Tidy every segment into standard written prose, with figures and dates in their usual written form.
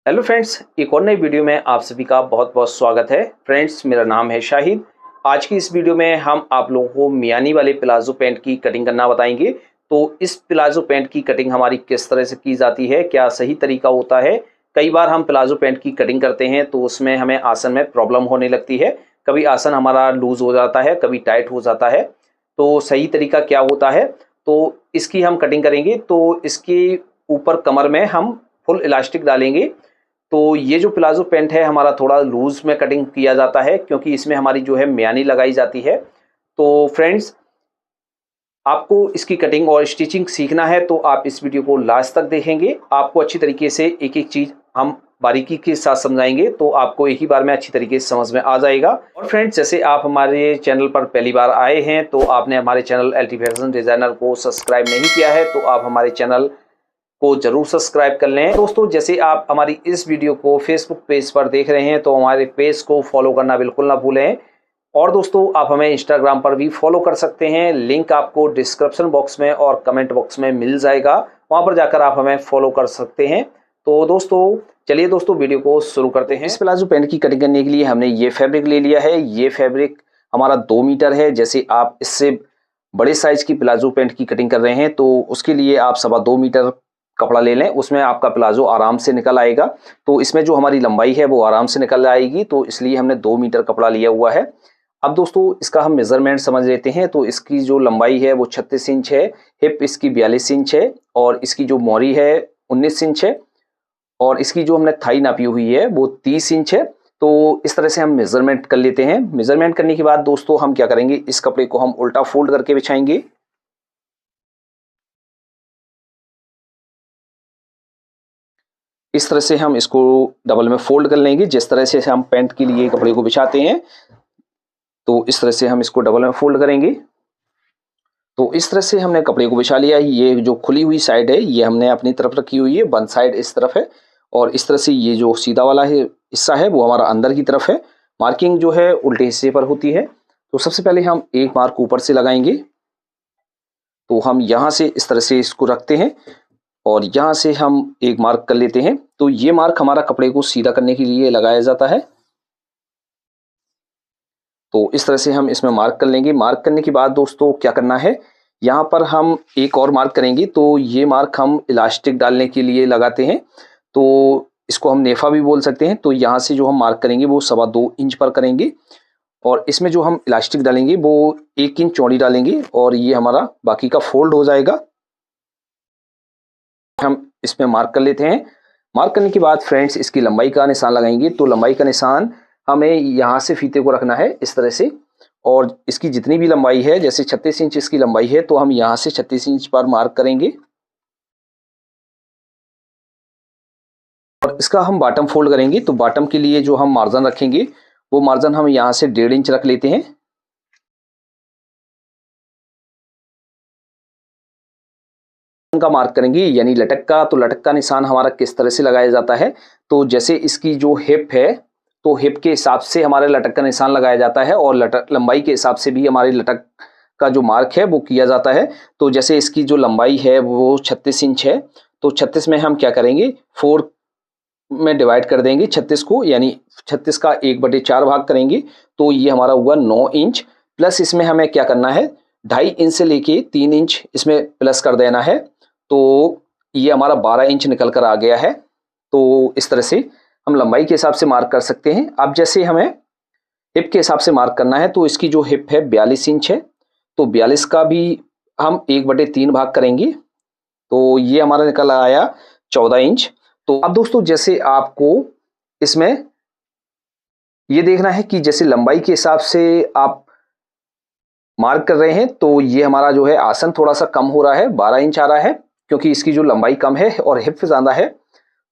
Hello friends, एक और नई वीडियो में आप सभी का बहुत बहुत स्वागत है। फ्रेंड्स, मेरा नाम है शाहिद। आज की इस वीडियो में हम आप लोगों को मियानी वाले प्लाजो पैंट की कटिंग करना बताएंगे। तो इस प्लाजो पैंट की कटिंग हमारी किस तरह से की जाती है, क्या सही तरीका होता है। कई बार हम प्लाजो पैंट की कटिंग करते हैं तो उसमें हमें आसन में प्रॉब्लम होने लगती है। कभी आसन हमारा लूज हो जाता है, कभी टाइट हो जाता है। तो सही तरीका क्या होता है, तो इसकी हम कटिंग करेंगे। तो इसके ऊपर कमर में हम फुल इलास्टिक डालेंगे। तो ये जो प्लाजो पैंट है हमारा थोड़ा लूज में कटिंग किया जाता है, क्योंकि इसमें हमारी जो है म्यानी लगाई जाती है। तो फ्रेंड्स, आपको इसकी कटिंग और स्टिचिंग सीखना है तो आप इस वीडियो को लास्ट तक देखेंगे। आपको अच्छी तरीके से एक एक चीज़ हम बारीकी के साथ समझाएंगे, तो आपको एक ही बार में अच्छी तरीके से समझ में आ जाएगा। और फ्रेंड्स, जैसे आप हमारे चैनल पर पहली बार आए हैं तो आपने हमारे चैनल एलटी फैशन डिज़ाइनर को सब्सक्राइब नहीं किया है तो आप हमारे चैनल को जरूर सब्सक्राइब कर लें। दोस्तों, जैसे आप हमारी इस वीडियो को फेसबुक पेज पर देख रहे हैं तो हमारे पेज को फॉलो करना बिल्कुल ना भूलें। और दोस्तों, आप हमें इंस्टाग्राम पर भी फॉलो कर सकते हैं। लिंक आपको डिस्क्रिप्शन बॉक्स में और कमेंट बॉक्स में मिल जाएगा, वहां पर जाकर आप हमें फॉलो कर सकते हैं। तो दोस्तों, चलिए दोस्तों वीडियो को शुरू करते हैं। इस प्लाजो पैंट की कटिंग करने के लिए हमने ये फैब्रिक ले लिया है। ये फैब्रिक हमारा 2 मीटर है। जैसे आप इससे बड़े साइज की प्लाजो पैंट की कटिंग कर रहे हैं तो उसके लिए आप 2.25 मीटर कपड़ा ले लें, उसमें आपका प्लाजो आराम से निकल आएगा। तो इसमें जो हमारी लंबाई है वो आराम से निकल आएगी, तो इसलिए हमने 2 मीटर कपड़ा लिया हुआ है। अब दोस्तों, इसका हम मेजरमेंट समझ लेते हैं। तो इसकी जो लंबाई है वो 36 इंच है, हिप इसकी 42 इंच है, और इसकी जो मोरी है 19 इंच है, और इसकी जो हमने थाई नापी हुई है वो 30 इंच है। तो इस तरह से हम मेजरमेंट कर लेते हैं। मेजरमेंट करने के बाद दोस्तों हम क्या करेंगे, इस कपड़े को हम उल्टा फोल्ड करके बिछाएंगे। इस तरह से हम इसको डबल में फोल्ड कर लेंगे। जिस तरह से हम पैंट के लिए कपड़े को बिछाते हैं तो इस तरह से हम इसको डबल में फोल्ड करेंगे। तो इस तरह से हमने कपड़े को बिछा लिया। ये जो खुली हुई साइड है ये हमने अपनी तरफ रखी हुई है, वन साइड इस तरफ है, और इस तरह से ये जो सीधा वाला है हिस्सा है वो हमारा अंदर की तरफ है। मार्किंग जो है उल्टे हिस्से पर होती है। तो सबसे पहले हम एक मार्क ऊपर से लगाएंगे। तो हम यहाँ से इस तरह से इसको रखते हैं और यहाँ से हम एक मार्क कर लेते हैं। तो ये मार्क हमारा कपड़े को सीधा करने के लिए लगाया जाता है। तो इस तरह से हम इसमें मार्क कर लेंगे। मार्क करने के बाद दोस्तों क्या करना है, यहाँ पर हम एक और मार्क करेंगे। तो ये मार्क हम इलास्टिक डालने के लिए लगाते हैं, तो इसको हम नेफा भी बोल सकते हैं। तो यहाँ से जो हम मार्क करेंगे वो 2.25 इंच पर करेंगे, और इसमें जो हम इलास्टिक डालेंगे वो 1 इंच चौड़ी डालेंगे, और ये हमारा बाकी का फोल्ड हो जाएगा। हम इसमें मार्क कर लेते हैं। मार्क करने के बाद फ्रेंड्स इसकी लंबाई का निशान लगाएंगे। तो लंबाई का निशान हमें यहाँ से फीते को रखना है इस तरह से, और इसकी जितनी भी लंबाई है, जैसे 36 इंच इसकी लंबाई है तो हम यहाँ से 36 इंच पर मार्क करेंगे, और इसका हम बॉटम फोल्ड करेंगे। तो बॉटम के लिए जो हम मार्जिन रखेंगे वो मार्जिन हम यहाँ से 1.5 इंच रख लेते हैं। का मार्क करेंगे यानी लटक का। तो लटक का निशान हमारा किस तरह से लगाया जाता है, तो जैसे इसकी जो हिप है तो हिप के हिसाब से हमारे लटक का निशान लगाया जाता है, और लटक लंबाई के हिसाब से भी हमारी लटक का जो मार्क है वो किया जाता है। तो जैसे इसकी जो लंबाई है वो 36 इंच है, तो 36 में हम क्या करेंगे, 4 में डिवाइड कर देंगे 36 को, यानी 36 का 1/4 भाग करेंगे। तो ये हमारा हुआ 9 इंच। प्लस इसमें हमें क्या करना है, 2.5 इंच से लेके 3 इंच इसमें प्लस कर देना है। तो ये हमारा 12 इंच निकल कर आ गया है। तो इस तरह से हम लंबाई के हिसाब से मार्क कर सकते हैं। अब जैसे हमें हिप के हिसाब से मार्क करना है, तो इसकी जो हिप है 42 इंच है, तो 42 का भी हम 1/3 भाग करेंगे। तो ये हमारा निकल आया 14 इंच। तो अब दोस्तों, जैसे आपको इसमें ये देखना है कि जैसे लंबाई के हिसाब से आप मार्क कर रहे हैं, तो ये हमारा जो है आसन थोड़ा सा कम हो रहा है, 12 इंच आ रहा है, क्योंकि इसकी जो लंबाई कम है और हिप ज़्यादा है।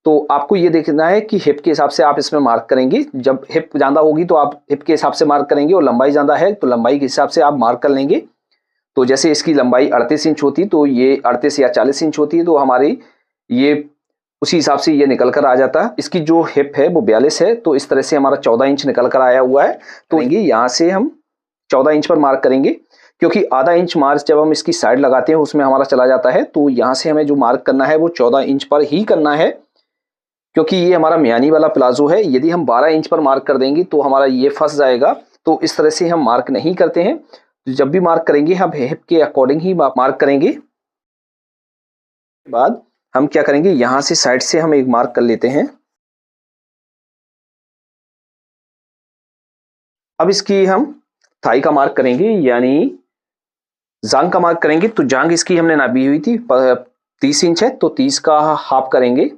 तो आपको ये देखना है कि हिप के हिसाब से आप इसमें मार्क करेंगे। जब हिप ज़्यादा होगी तो आप हिप के हिसाब से मार्क करेंगे, और लंबाई ज़्यादा है तो लंबाई के हिसाब से आप मार्क कर लेंगे। तो जैसे इसकी लंबाई 38 इंच होती तो ये 38 या 40 इंच होती है, तो हमारी ये उसी हिसाब से ये निकल कर आ जाता है। इसकी जो हिप है वो 42 है, तो इस तरह से हमारा 14 इंच निकल कर आया हुआ है। तो यहाँ से हम 14 इंच पर मार्क करेंगे, क्योंकि आधा इंच मार्क जब हम इसकी साइड लगाते हैं उसमें हमारा चला जाता है। तो यहाँ से हमें जो मार्क करना है वो 14 इंच पर ही करना है, क्योंकि ये हमारा म्यानी वाला प्लाजो है, यदि हम 12 इंच पर मार्क कर देंगे तो हमारा ये फंस जाएगा। तो इस तरह से हम मार्क नहीं करते हैं। तो जब भी मार्क करेंगे हम हिप के अकॉर्डिंग ही मार्क करेंगे। बाद हम क्या करेंगे, यहां से साइड से हम एक मार्क कर लेते हैं। अब इसकी हम थाई का मार्क करेंगे, यानी जांग का मार्क करेंगे। तो जांग इसकी हमने नापी हुई थी 30 इंच है, तो 30 का हाफ करेंगे,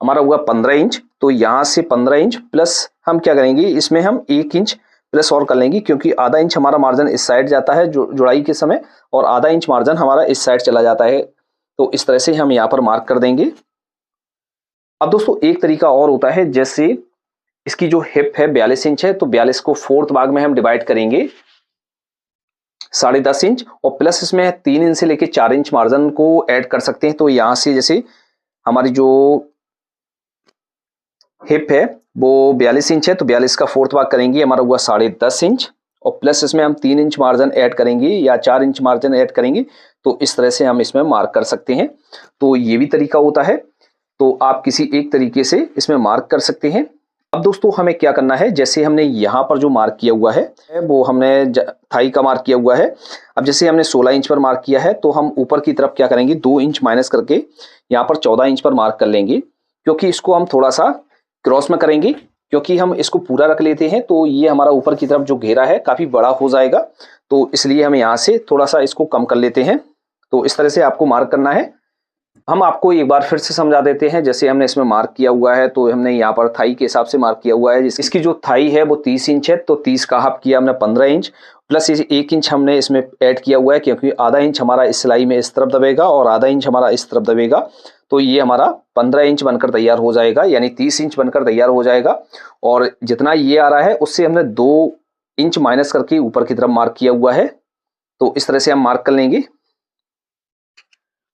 हमारा हुआ 15 इंच। तो यहां से 15 इंच प्लस हम क्या करेंगे, इसमें हम 1 इंच प्लस और कर लेंगे, क्योंकि आधा इंच हमारा मार्जिन इस साइड जाता है जुड़ाई के समय, और आधा इंच मार्जिन हमारा इस साइड चला जाता है। तो इस तरह से हम यहाँ पर मार्क कर देंगे। अब दोस्तों एक तरीका और होता है, जैसे इसकी जो हिप है 42 इंच है, तो 42 को 4th भाग में हम डिवाइड करेंगे 10.5 इंच, और प्लस इसमें 3 इंच से लेके 4 इंच मार्जिन को ऐड कर सकते हैं। तो यहां से जैसे हमारी जो हिप है वो 42 इंच है, तो 42 का 4th भाग करेंगे, हमारा हुआ 10.5 इंच, और प्लस इसमें हम 3 इंच मार्जिन ऐड करेंगे या 4 इंच मार्जिन ऐड करेंगे। तो इस तरह से हम इसमें मार्क कर सकते हैं। तो ये भी तरीका होता है, तो आप किसी एक तरीके से इसमें मार्क कर सकते हैं। अब दोस्तों हमें क्या करना है, जैसे हमने यहाँ पर जो मार्क किया हुआ है वो हमने थाई का मार्क किया हुआ है। अब जैसे हमने 16 इंच पर मार्क किया है, तो हम ऊपर की तरफ क्या करेंगे, 2 इंच माइनस करके यहाँ पर 14 इंच पर मार्क कर लेंगे, क्योंकि इसको हम थोड़ा सा क्रॉस में करेंगे, क्योंकि हम इसको पूरा रख लेते हैं तो ये हमारा ऊपर की तरफ जो घेरा है काफी बड़ा हो जाएगा। तो इसलिए हम यहाँ से थोड़ा सा इसको कम कर लेते हैं। तो इस तरह से आपको मार्क करना है। हम आपको एक बार फिर से समझा देते हैं। जैसे हमने इसमें मार्क किया हुआ है, तो हमने यहाँ पर थाई के हिसाब से मार्क किया हुआ है। इसकी जो थाई है वो 30 इंच है, तो 30 का हाफ किया हमने 15 इंच, प्लस 1 इंच हमने इसमें ऐड किया हुआ है, क्योंकि आधा इंच हमारा इस सिलाई में इस तरफ दबेगा और आधा इंच हमारा इस तरफ दबेगा। तो ये हमारा 15 इंच बनकर तैयार हो जाएगा, यानी 30 इंच बनकर तैयार हो जाएगा। और जितना ये आ रहा है उससे हमने 2 इंच माइनस करके ऊपर की तरफ मार्क किया हुआ है। तो इस तरह से हम मार्क कर लेंगे।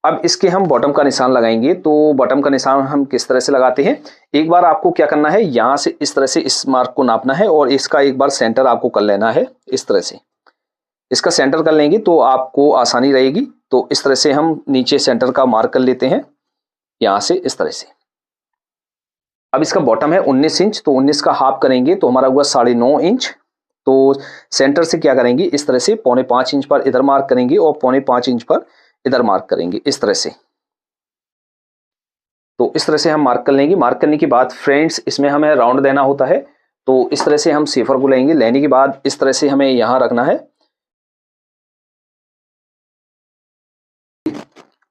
अब इसके हम बॉटम का निशान लगाएंगे। तो बॉटम का निशान हम किस तरह से लगाते हैं, एक बार आपको क्या करना है, यहां से इस तरह से इस मार्क को नापना है और इसका एक बार सेंटर आपको कर लेना है। इस तरह से इसका सेंटर कर लेंगे तो आपको आसानी रहेगी। तो इस तरह से हम नीचे सेंटर का मार्क कर लेते हैं, यहां से इस तरह से। अब इसका बॉटम है 19 इंच, तो 19 का हाफ करेंगे तो हमारा हुआ 9.5 इंच। तो सेंटर से क्या करेंगे, इस तरह से 4.5 इंच पर इधर मार्क करेंगे और 4.5 इंच पर इधर मार्क करेंगे, इस तरह से। तो इस तरह से हम मार्क कर लेंगे। मार्क करने के बाद फ्रेंड्स इसमें हमें राउंड देना होता है। तो इस तरह से हम सेफर को लेंगे, लेने के बाद इस तरह से हमें यहां रखना है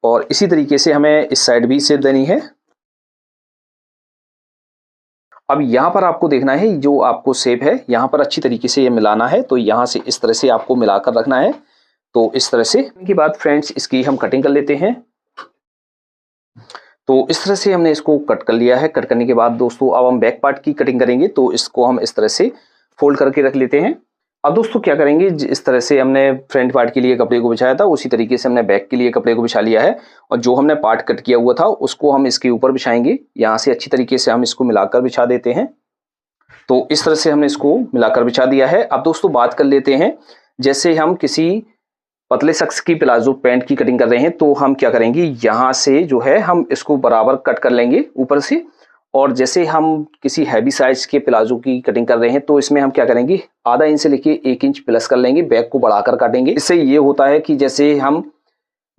और इसी तरीके से हमें इस साइड भी शेप देनी है। अब यहाँ पर आपको देखना है जो आपको शेप है यहाँ पर अच्छी तरीके से ये मिलाना है। तो यहाँ से इस तरह से आपको मिलाकर रखना है। तो इस तरह से के बाद फ्रेंड्स इसकी हम कटिंग कर लेते हैं। तो इस तरह से हमने इसको कट कर लिया है। कट करने के बाद दोस्तों अब हम बैक पार्ट की कटिंग करेंगे। तो इसको हम इस तरह से फोल्ड करके रख लेते हैं। अब दोस्तों क्या करेंगे, इस तरह से हमने फ्रंट पार्ट के लिए कपड़े को बिछाया था, उसी तरीके से हमने बैक के लिए कपड़े को बिछा लिया है और जो हमने पार्ट कट किया हुआ था उसको हम इसके ऊपर बिछाएंगे। यहाँ से अच्छी तरीके से हम इसको मिलाकर बिछा देते हैं। तो इस तरह से हमने इसको मिलाकर बिछा दिया है। अब दोस्तों बात कर लेते हैं, जैसे हम किसी पतले शख्स की प्लाजो पैंट की कटिंग कर रहे हैं तो हम क्या करेंगे, यहाँ से जो है हम इसको बराबर कट कर लेंगे ऊपर से। और जैसे हम किसी हैवी साइज के प्लाजो की कटिंग कर रहे हैं तो इसमें हम क्या करेंगे, आधा इंच से लेके 1 इंच प्लस कर लेंगे, बैक को बढ़ाकर काटेंगे। इससे ये होता है कि जैसे हम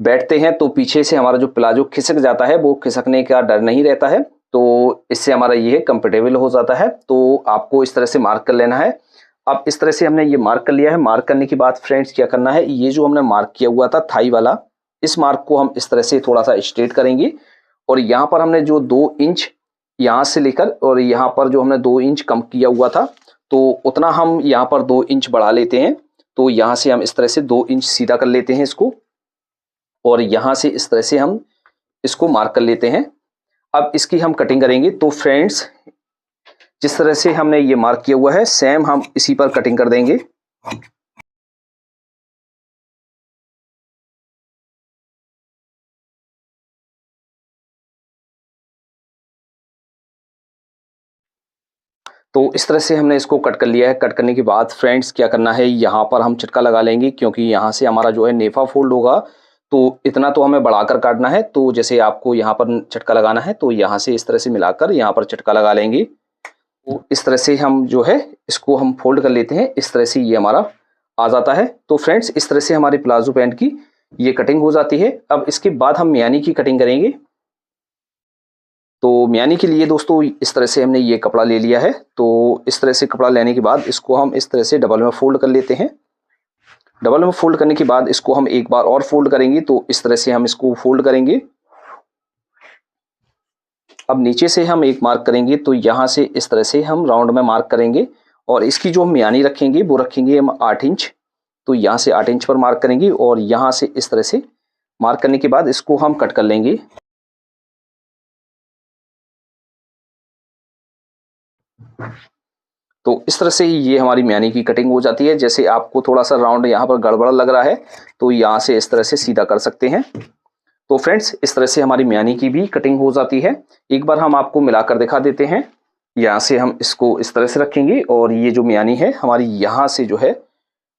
बैठते हैं तो पीछे से हमारा जो प्लाजो खिसक जाता है वो खिसकने का डर नहीं रहता है। तो इससे हमारा ये कंफर्टेबल हो जाता है। तो आपको इस तरह से मार्क कर लेना है। अब इस तरह से हमने ये मार्क कर लिया है। मार्क करने के बाद फ्रेंड्स क्या करना है, ये जो हमने मार्क किया हुआ था थाई वाला, इस मार्क को हम इस तरह से थोड़ा सा स्ट्रेट करेंगे और यहाँ पर हमने जो 2 इंच यहाँ से लेकर और यहाँ पर जो हमने 2 इंच कम किया हुआ था तो उतना हम यहाँ पर 2 इंच बढ़ा लेते हैं। तो यहाँ से हम इस तरह से 2 इंच सीधा कर लेते हैं इसको और यहाँ से इस तरह से हम इसको मार्क कर लेते हैं। अब इसकी हम कटिंग करेंगे। तो फ्रेंड्स जिस तरह से हमने ये मार्क किया हुआ है सेम हम इसी पर कटिंग कर देंगे। तो इस तरह से हमने इसको कट कर लिया है। कट करने के बाद फ्रेंड्स क्या करना है, यहाँ पर हम चटका लगा लेंगे क्योंकि यहाँ से हमारा जो है नेफा फोल्ड होगा तो इतना तो हमें बढ़ाकर काटना है। तो जैसे आपको यहाँ पर चटका लगाना है तो यहाँ से इस तरह से मिलाकर यहाँ पर चटका लगा लेंगे। तो इस तरह से हम जो है इसको हम फोल्ड कर लेते हैं। इस तरह से ये हमारा आ जाता है। तो फ्रेंड्स, इस तरह से हमारी प्लाजो पैंट की ये कटिंग हो जाती है। अब इसके बाद हम मियानी की कटिंग करेंगे। तो मियानी के लिए दोस्तों इस तरह से हमने ये कपड़ा ले लिया है। तो इस तरह से कपड़ा लेने के बाद इसको हम इस तरह से डबल में फोल्ड कर लेते हैं। डबल में फोल्ड करने के बाद इसको हम एक बार और फोल्ड करेंगे। तो इस तरह से हम इसको फोल्ड करेंगे। अब नीचे से हम एक मार्क करेंगे। तो यहाँ से इस तरह से हम राउंड में मार्क करेंगे और इसकी जो हम मियानी रखेंगे वो रखेंगे हम 8 इंच। तो यहाँ से 8 इंच पर मार्क करेंगे और यहाँ से इस तरह से मार्क करने के बाद इसको हम कट कर लेंगे। तो इस तरह से ये हमारी मियानी की कटिंग हो जाती है। जैसे आपको थोड़ा सा राउंड यहाँ पर गड़बड़ लग रहा है तो यहाँ से इस तरह से सीधा कर सकते हैं। तो फ्रेंड्स, इस तरह से हमारी मियानी की भी कटिंग हो जाती है। एक बार हम आपको मिलाकर दिखा देते हैं। यहाँ से हम इसको इस तरह से रखेंगे और ये जो मियानी है हमारी यहाँ से जो है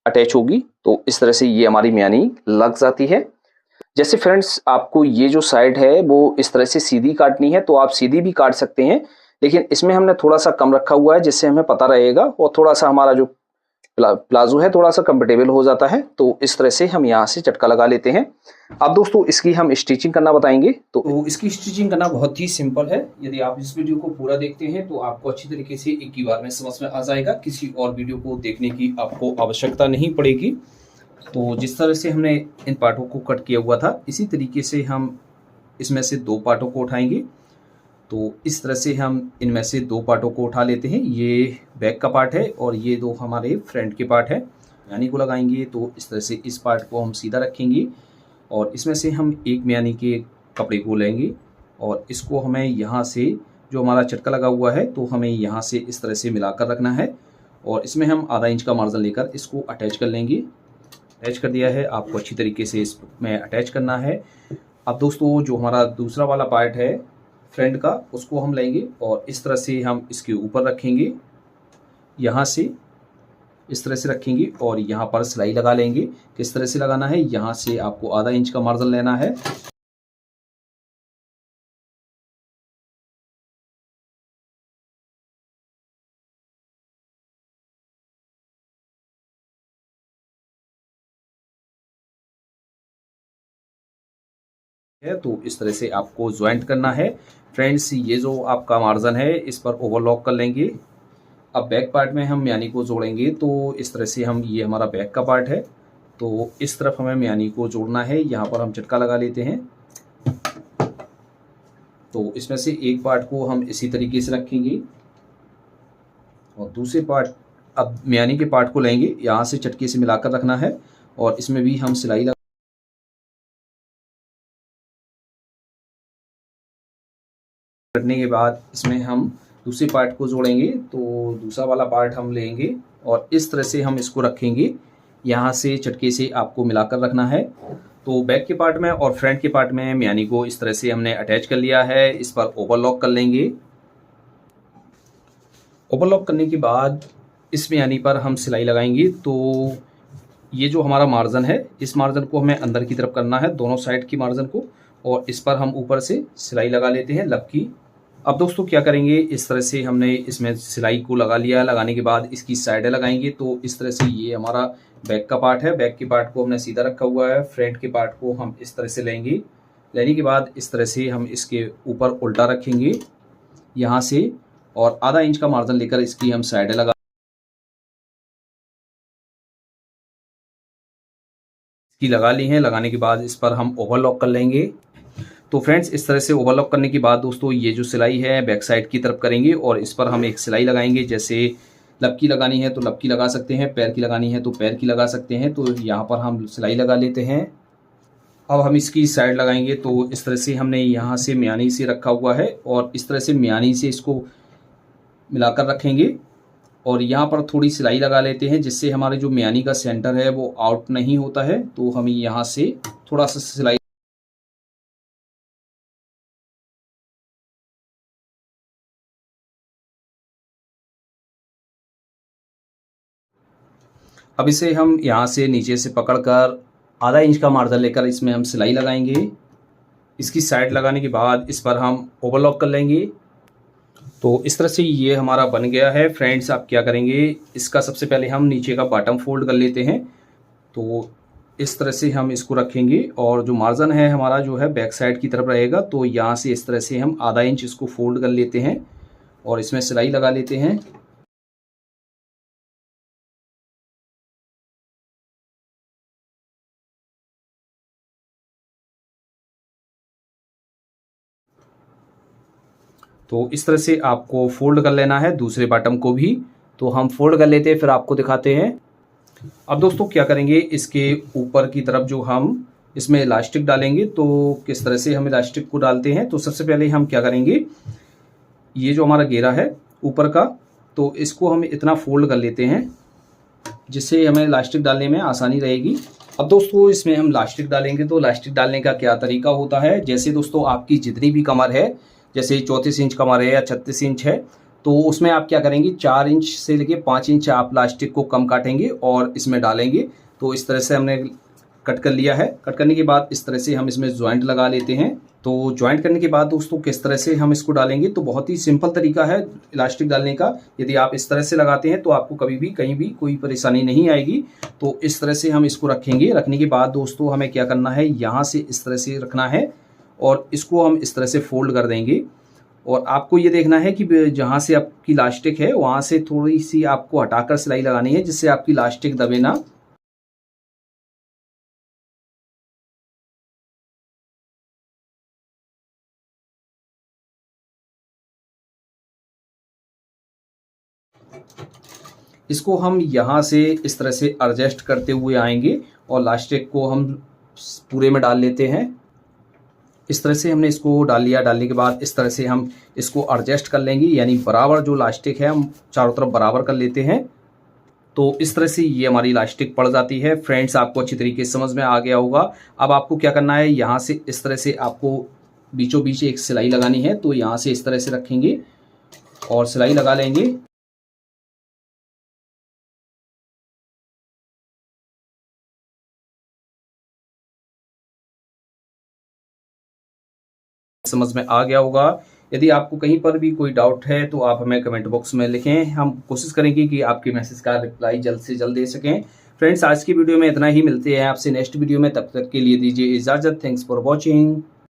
अटैच होगी। तो इस तरह से ये हमारी मियानी लग जाती है। जैसे फ्रेंड्स, आपको ये जो साइड है वो इस तरह से सीधी काटनी है तो आप सीधी भी काट सकते हैं, लेकिन इसमें हमने थोड़ा सा कम रखा हुआ है जिससे हमें पता रहेगा और थोड़ा सा हमारा जो प्लाजो है थोड़ा सा कंफर्टेबल हो जाता है। तो इस तरह से हम यहाँ से चटका लगा लेते हैं। अब दोस्तों इसकी हम स्टिचिंग करना बताएंगे। तो इसकी स्टिचिंग करना बहुत ही सिंपल है। यदि आप इस वीडियो को पूरा देखते हैं तो आपको अच्छी तरीके से एक ही बार में समझ में आ जाएगा। किसी और वीडियो को देखने की आपको आवश्यकता नहीं पड़ेगी। तो जिस तरह से हमने इन पार्टों को कट किया हुआ था इसी तरीके से हम इसमें से 2 पार्टों को उठाएंगे। तो इस तरह से हम इनमें से 2 पार्टों को उठा लेते हैं। ये बैक का पार्ट है और ये 2 हमारे फ्रंट के पार्ट है। मियानी को लगाएंगे तो इस तरह से इस पार्ट को हम सीधा रखेंगे और इसमें से हम एक मियानी के कपड़े को लेंगे और इसको हमें यहाँ से जो हमारा चटका लगा हुआ है तो हमें यहाँ से इस तरह से मिलाकर रखना है और इसमें हम आधा इंच का मार्जिन लेकर इसको अटैच कर लेंगे। अटैच कर दिया है, आपको अच्छी तरीके से इसमें अटैच करना है। अब दोस्तों जो हमारा दूसरा वाला पार्ट है फ्रंट का उसको हम लेंगे और इस तरह से हम इसके ऊपर रखेंगे। यहाँ से इस तरह से रखेंगे और यहाँ पर सिलाई लगा लेंगे। किस तरह से लगाना है, यहाँ से आपको आधा इंच का मार्जिन लेना है। तो इस तरह से आपको ज्वाइंट करना है। फ्रेंड्स, ये जो आपका मार्जिन है इस पर ओवरलॉक कर लेंगे। अब बैक पार्ट में हम मियानी को जोड़ेंगे। तो इस तरह से हम ये हमारा बैक का पार्ट है तो इस तरफ हमें मियानी को जोड़ना है। यहाँ पर हम चटका लगा लेते हैं। तो इसमें से एक पार्ट को हम इसी तरीके से रखेंगे और दूसरे पार्ट अब मियानी के पार्ट को लेंगे, यहाँ से चटके से मिलाकर रखना है और इसमें भी हम सिलाई करने के बाद इसमें हम दूसरे पार्ट को जोड़ेंगे। तो दूसरा वाला पार्ट हम लेंगे और इस तरह से हम इसको रखेंगे। यहाँ से चटके से आपको मिलाकर रखना है। तो बैक के पार्ट में और फ्रंट के पार्ट में मियानी को इस तरह से हमने अटैच कर लिया है। इस पर ओवरलॉक कर लेंगे। ओवरलॉक करने के बाद इस मियानी पर हम सिलाई लगाएंगे। तो ये जो हमारा मार्जिन है इस मार्जिन को हमें अंदर की तरफ करना है, दोनों साइड की मार्जिन को, और इस पर हम ऊपर से सिलाई लगा लेते हैं लब की। अब दोस्तों क्या करेंगे, इस तरह से हमने इसमें सिलाई को लगा लिया। लगाने के बाद इसकी साइडें लगाएंगे। तो इस तरह से ये हमारा बैक का पार्ट है। बैक के पार्ट को हमने सीधा रखा हुआ है। फ्रंट के पार्ट को हम इस तरह से लेंगे। लेने के बाद इस तरह से हम इसके ऊपर उल्टा रखेंगे यहाँ से और आधा इंच का मार्जिन लेकर इसकी हम साइडें लगा ली हैं। लगाने के बाद इस पर हम ओवरलॉक कर लेंगे। तो फ्रेंड्स, इस तरह से ओवरलॉक करने के बाद दोस्तों ये जो सिलाई है बैक साइड की तरफ करेंगे और इस पर हम एक सिलाई लगाएंगे। जैसे लब की लगानी है तो लब की लगा सकते हैं, पैर की लगानी है तो पैर की लगा सकते हैं। तो यहाँ पर हम सिलाई लगा लेते हैं। अब हम इसकी साइड लगाएंगे। तो इस तरह से हमने यहाँ से मियानी से रखा हुआ है और इस तरह से मियानी से इसको मिलाकर रखेंगे और यहाँ पर थोड़ी सिलाई लगा लेते हैं जिससे हमारे जो मियानी का सेंटर है वो आउट नहीं होता है। तो हम यहाँ से थोड़ा सा सिलाई अब इसे हम यहाँ से नीचे से पकड़कर आधा इंच का मार्जिन लेकर इसमें हम सिलाई लगाएंगे। इसकी साइड लगाने के बाद इस पर हम ओवरलॉक कर लेंगे। तो इस तरह से ये हमारा बन गया है। फ्रेंड्स, आप क्या करेंगे, इसका सबसे पहले हम नीचे का बॉटम फोल्ड कर लेते हैं। तो इस तरह से हम इसको रखेंगे और जो मार्जिन है हमारा जो है बैक साइड की तरफ रहेगा। तो यहाँ से इस तरह से हम आधा इंच इसको फोल्ड कर लेते हैं और इसमें सिलाई लगा लेते हैं। तो इस तरह से आपको फोल्ड कर लेना है दूसरे बॉटम को भी। तो हम फोल्ड कर लेते हैं, फिर आपको दिखाते हैं। अब दोस्तों क्या करेंगे, इसके ऊपर की तरफ जो हम इसमें इलास्टिक डालेंगे, तो किस तरह से हम इलास्टिक को डालते हैं। तो सबसे पहले हम क्या करेंगे, ये जो हमारा घेरा है ऊपर का, तो इसको हम इतना फोल्ड कर लेते हैं जिससे हमें इलास्टिक डालने में आसानी रहेगी। अब दोस्तों इसमें हम इलास्टिक डालेंगे। तो इलास्टिक डालने का क्या तरीका होता है, जैसे दोस्तों आपकी जितनी भी कमर है, जैसे 34 इंच कमर है या 36 इंच है, तो उसमें आप क्या करेंगे, 4 इंच से लेके 5 इंच आप प्लास्टिक को कम काटेंगे और इसमें डालेंगे। तो इस तरह से हमने कट कर लिया है। कट करने के बाद इस तरह से हम इसमें ज्वाइंट लगा लेते हैं। तो ज्वाइंट करने के बाद दोस्तों किस तरह से हम इसको डालेंगे, तो बहुत ही सिंपल तरीका है इलास्टिक डालने का। यदि आप इस तरह से लगाते हैं तो आपको कभी भी कहीं भी कोई परेशानी नहीं आएगी। तो इस तरह से हम इसको रखेंगे। रखने के बाद दोस्तों हमें क्या करना है, यहाँ से इस तरह से रखना है और इसको हम इस तरह से फोल्ड कर देंगे। और आपको ये देखना है कि जहाँ से आपकी इलास्टिक है वहाँ से थोड़ी सी आपको हटाकर सिलाई लगानी है, जिससे आपकी इलास्टिक दबे ना। इसको हम यहाँ से इस तरह से एडजस्ट करते हुए आएंगे और इलास्टिक को हम पूरे में डाल लेते हैं। इस तरह से हमने इसको डाल लिया। डालने के बाद इस तरह से हम इसको एडजस्ट कर लेंगे, यानी बराबर जो इलास्टिक है हम चारों तरफ बराबर कर लेते हैं। तो इस तरह से ये हमारी इलास्टिक पड़ जाती है। फ्रेंड्स, आपको अच्छी तरीके से समझ में आ गया होगा। अब आपको क्या करना है, यहाँ से इस तरह से आपको बीचों बीच एक सिलाई लगानी है। तो यहाँ से इस तरह से रखेंगे और सिलाई लगा लेंगे। समझ में आ गया होगा। यदि आपको कहीं पर भी कोई डाउट है तो आप हमें कमेंट बॉक्स में लिखें। हम कोशिश करेंगे कि आपके मैसेज का रिप्लाई जल्द से जल्द दे सकें। फ्रेंड्स, आज की वीडियो में इतना ही। मिलते हैं आपसे नेक्स्ट वीडियो में, तब तक के लिए दीजिए इजाज़त। Thanks for watching.